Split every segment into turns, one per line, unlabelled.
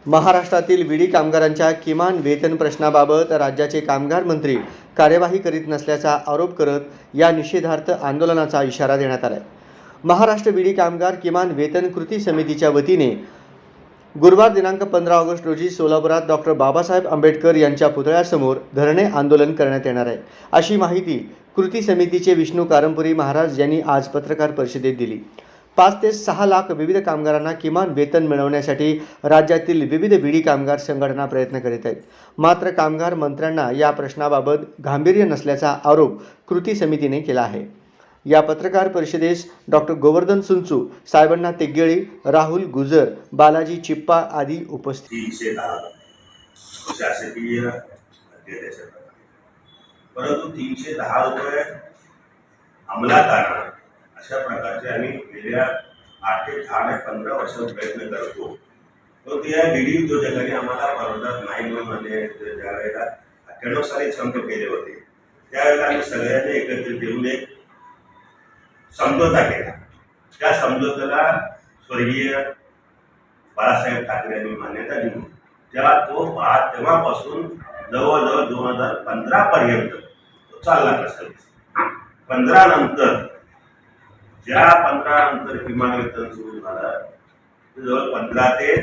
महाराष्ट्रातील विडी कामगारांच्या किमान वेतन प्रश्नाबाबत राज्याचे कामगार मंत्री कार्यवाही करीत नसल्याचा आरोप करत या निषेधार्थ आंदोलनाचा इशारा देण्यात आला आहे. महाराष्ट्र विडी कामगार किमान वेतन कृती समितीच्या वतीने गुरुवार दिनांक 15 ऑगस्ट रोजी सोलापुरात डॉक्टर बाबासाहेब आंबेडकर यांच्या पुतळ्यासमोर धरणे आंदोलन करण्यात येणार आहे, अशी माहिती कृती समितीचे विष्णू कारंपुरी महाराज यांनी आज पत्रकार परिषदेत दिली. 5 ते 6 लाख विविध कामगारांना किमान वेतन मिळवण्यासाठी राज्यातील विविध विडी कामगार संघटना प्रयत्न करीत आहेत. मात्र कामगार मंत्र्यांना या प्रश्नाबाबत गांभीर्य नसल्याचा आरोप कृती समितीने केला आहे. या पत्रकार परिषदेस डॉक्टर गोवर्धन सुंचू, साहेबण्णा तेग्गेळी, राहुल गुजर, बालाजी चिप्पा आदी उपस्थित.
शासकीय परंतु 310 रुपये अंमलात आणा अशा प्रकारचे आम्ही गेल्या 8 ते 10 ते 15 वर्षात प्रयत्न करतो. तो त्या विडी उद्योजकांनी आम्हाला बरोबर नाही म्हणून ज्या वेळेला 98 साली संप केले होते, त्यावेळेला आम्ही सगळ्यांनी एकत्रित येऊन एक समझोता केला. त्या समझोत्याला स्वर्गीय बाळासाहेब ठाकरे यांनी मान्यता दिली. तेव्हापासून जवळजवळ 2015 पर्यंत तो चालला. कसं 15 नंतर ज्या 15 नंतर किमान वेतन सुरू झालं, जवळ 15 ते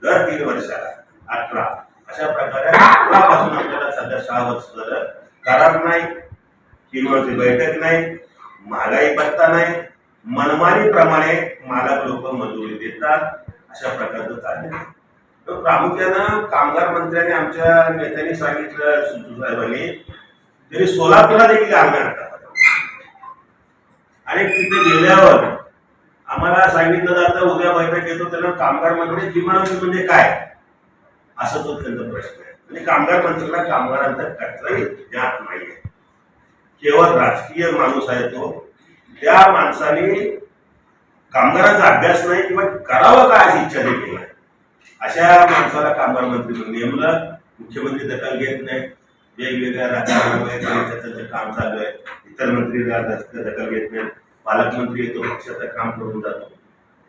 दर 3 वर्षाला 18 अशा प्रकारे तेव्हापासून आपल्याला सध्या 6 वर्ष झालं. करार नाही, किमाची बैठक नाही, महागाई भत्ता नाही, मनमानीप्रमाणे मालक लोक मजुरी देतात, अशा प्रकारचं चाललं. तर प्रामुख्यानं कामगार मंत्र्यांनी आमच्या नेत्यांनी सांगितलं, सुंचू साहेबांनी, त्यांनी सोलापूरला देखील आमदार आणि तिथे गेल्यावर आम्हाला सांगितलं जातं उद्या बैठक येतो, त्यांना कामगार मंत्री किमान म्हणजे काय असं तो त्यांचा प्रश्न आहे. म्हणजे कामगार मंत्र्यांना कामगारांचा कटराही ज्ञात नाहीये, केवळ राजकीय माणूस आहे तो. त्या माणसाने कामगारांचा अभ्यास नाही किंवा करावं का अशी इच्छा देखील नाही. अशा माणसाला कामगार मंत्री म्हणून नेमलं. मुख्यमंत्री दखल घेत नाही, वेगवेगळ्या राज्यामध्ये त्याचं काम चालू आहे, इतर मंत्री दखल घेत नाही, पालकमंत्री येतो पक्षाचं काम करून जातो.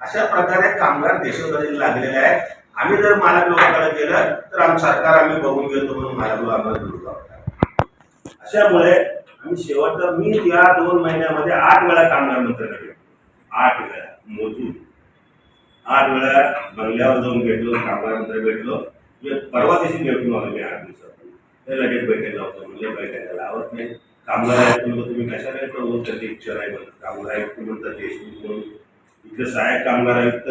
अशा प्रकारे कामगार देशोधडी लागलेले आहेत. आम्ही जर मालक लोकांकडे गेलं तर आमचं सरकार आम्ही बघून घेतो म्हणून मालक लोक आम्हाला दूर लावतात. अशामुळे आम्ही शेवटचा मी या 2 महिन्यामध्ये 8 वेळा कामगार मंत्र्यांना भेटलो. 8 वेळा मोजून 8 वेळा बंगल्यावर जाऊन भेटलो, कामगार मंत्री भेटलो. परवा दिवशी भेटून आलो मी 8 दिवसात. ते लगेच बैठक लावतो म्हणजे बैठका लावत नाही. कामगार आयुक्त म्हणतो तुम्ही कशाला येतो, त्याची इच्छा आहे म्हणून. कामगार आयुक्त म्हणतात देशमुख म्हणून. इथले सहाय्यक कामगार आयुक्त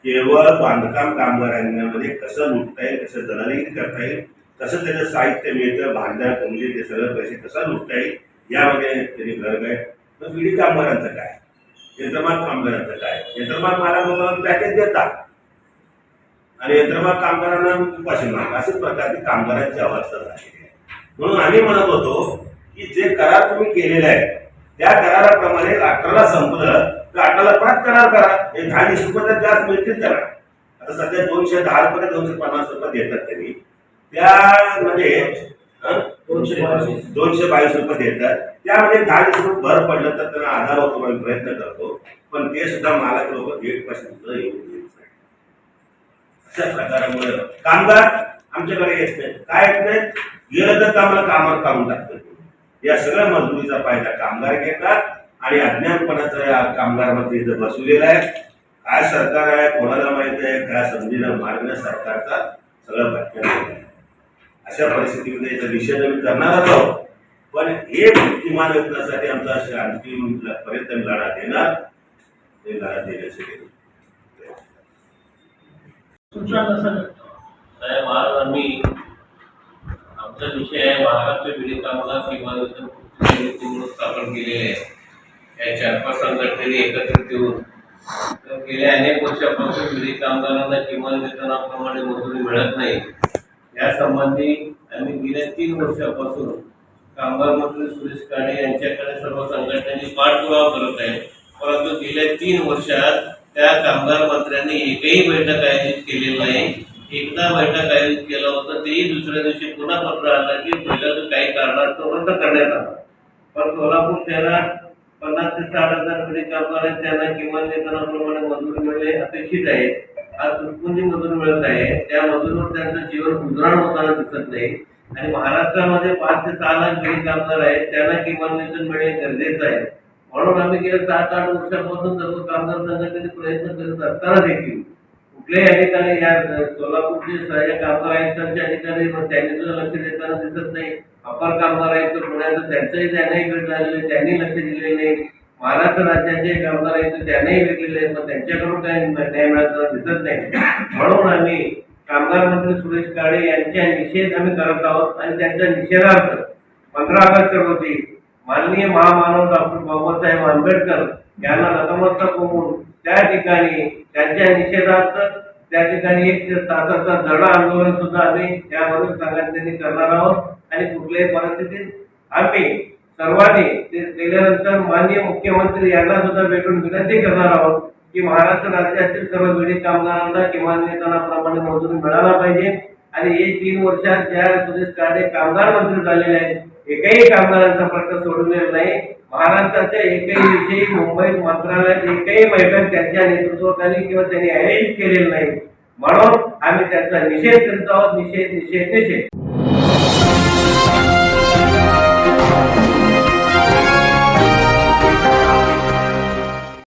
केवळ बांधकाम कामगारांमध्ये कसं लुटता येईल, कसं दलाली करता येईल, कसं त्याचं साहित्य मिळतं, भांडा म्हणजे ते सगळं पैसे कसा लुटता येईल यामध्ये त्यांनी घर आहे. तर विडी कामगारांचं काय, यंत्रमाग कामगारांचं काय, यंत्रमाग मला लोकांना पॅकेज देतात आणि यंत्रमाग कामगारांना उपाशी माग, अशाच प्रकारची कामगारांची अवस्था झालेली आहे. म्हणून आम्ही म्हणत होतो की जे करार तुम्ही केलेले आहे त्या कराराप्रमाणे 18ला संपलं तर 18ला परत करार करा. हे 10-20 रुपये तर जास्त मिळतील त्याला. आता सध्या 210 रुपये 250 रुपये देतात त्यांनी, त्यामध्ये 222 रुपये देतात. त्यामध्ये 10-20 रुपये भर पडलं तर त्यांना आधार होतो म्हणून प्रयत्न करतो, पण ते सुद्धा मालक लोक 1% येऊ देत नाही. अशा प्रकारामुळे कामगार आमच्याकडे येत नाही. काय येत नाही, गेलं तर आम्हाला कामावर काढून टाकतात. या सगळ्या मजुरीचा फायदा कामगार घेतात आणि अज्ञानपणाचा या कामगारांमध्ये इथं बसवलेला आहे. काय सरकार आहे कोणाला माहित आहे, काय समजीला मार्ग सरकारचा सगळं भटकन आहे. अशा परिस्थितीमध्ये याचा निषेध आम्ही करणारच आहोत, पण हे किमान वेतनासाठी आमचा अंतिम पर्यंत लढा देणार. ते लढा देण्यासाठी
आम्ही आमचा विषय आहे महाराष्ट्र विडी कामगार किमान वेतन कृती स्थापन केलेले आहे. या 4-5 संघटनेने एकत्रित येऊन गेल्या अनेक वर्षापासून विडी कामगारांना किमान वेतनाप्रमाणे मजुरी मिळत नाही. या संबंधी आम्ही गेल्या 3 वर्षापासून कामगार मंत्री सुरेश काणे यांच्याकडे सर्व संघटनांनी पाठपुरावा करत आहे. परंतु गेल्या 3 वर्षात त्या कामगार मंत्र्यांनी एकही बैठक आयोजित केलेली नाही. एकदा बैठक आयोजित केलं होतं, तेही दुसऱ्या दिवशी पुन्हा पत्र आलं की बैठक काही कारणास्तव रद्द करण्यात आलं. पण सोलापूर शहरात 50 ते 60 हजार विडी कामगार आहेत, त्यांना किमान वेतनाप्रमाणे मजुरी मिळणे अपेक्षित आहे. आज तुटपुंजी मजूर मिळत आहे, त्या मजुरीवर त्यांचं जीवन गुजराण होताना दिसत नाही. आणि महाराष्ट्रामध्ये 5 ते 6 लाख बिडी कामगार आहेत, त्यांना किमान वेतन मिळणे गरजेचं आहे. म्हणून आम्ही गेल्या 7-8 वर्षापासून सर्व कामगार संघटनेने प्रयत्न करत असताना देखील कुठल्याही अधिकारी या सोलापूरचे सहाय्यक कामगार आयुक्तांचे अधिकारी त्यांनी सुद्धा लक्ष देताना दिसत नाही. अपर कामगार आयुक्त पुण्याचं त्यांचंही त्यांनाही भेट झालेले, त्यांनी लक्ष दिलेले नाही. महाराष्ट्र राज्याचे कामगार आयुक्त त्यांनाही भेटलेले आहेत, पण त्यांच्याकडून काही न्याय मिळताना दिसत नाही. म्हणून आम्ही कामगार मंत्री सुरेश काळे यांच्या निषेध आम्ही करत आहोत आणि त्यांच्या निषेधार्थ 15 ऑगस्ट रोजी माननीय महामानव डॉक्टर बाबासाहेब आंबेडकर यांना नतमस्तक होऊन त्या ठिकाणी त्यांच्या निषेधार्थ त्या ठिकाणी 1 तासाचा धरणं आंदोलन सुद्धा आम्ही त्यावरून संघटनेने करणार आहोत. आणि कुठल्याही परिस्थितीत आम्ही सर्वांनी ते केल्यानंतर माननीय मुख्यमंत्री यांना सुद्धा भेटून विनंती करणार आहोत की महाराष्ट्र राज्यातील सर्व बिडी कामगारांना किमान वेतनाप्रमाणे मजुरी मिळाला पाहिजे. आणि हे 3 वर्षात ज्या सुरेश काळे कामगार मंत्री झालेले आहेत, एकही कामगारांचा प्रश्न सोडवलेला नाही. महाराष्ट्राच्या एकही विषयी मुंबईत मंत्रालयात एकही बैठक त्यांच्या नेतृत्वाखाली किंवा त्यांनी आयोजित केलेली नाही. म्हणून आम्ही त्याचा निषेध करीत आहोत. निषेध निषेध निषेध.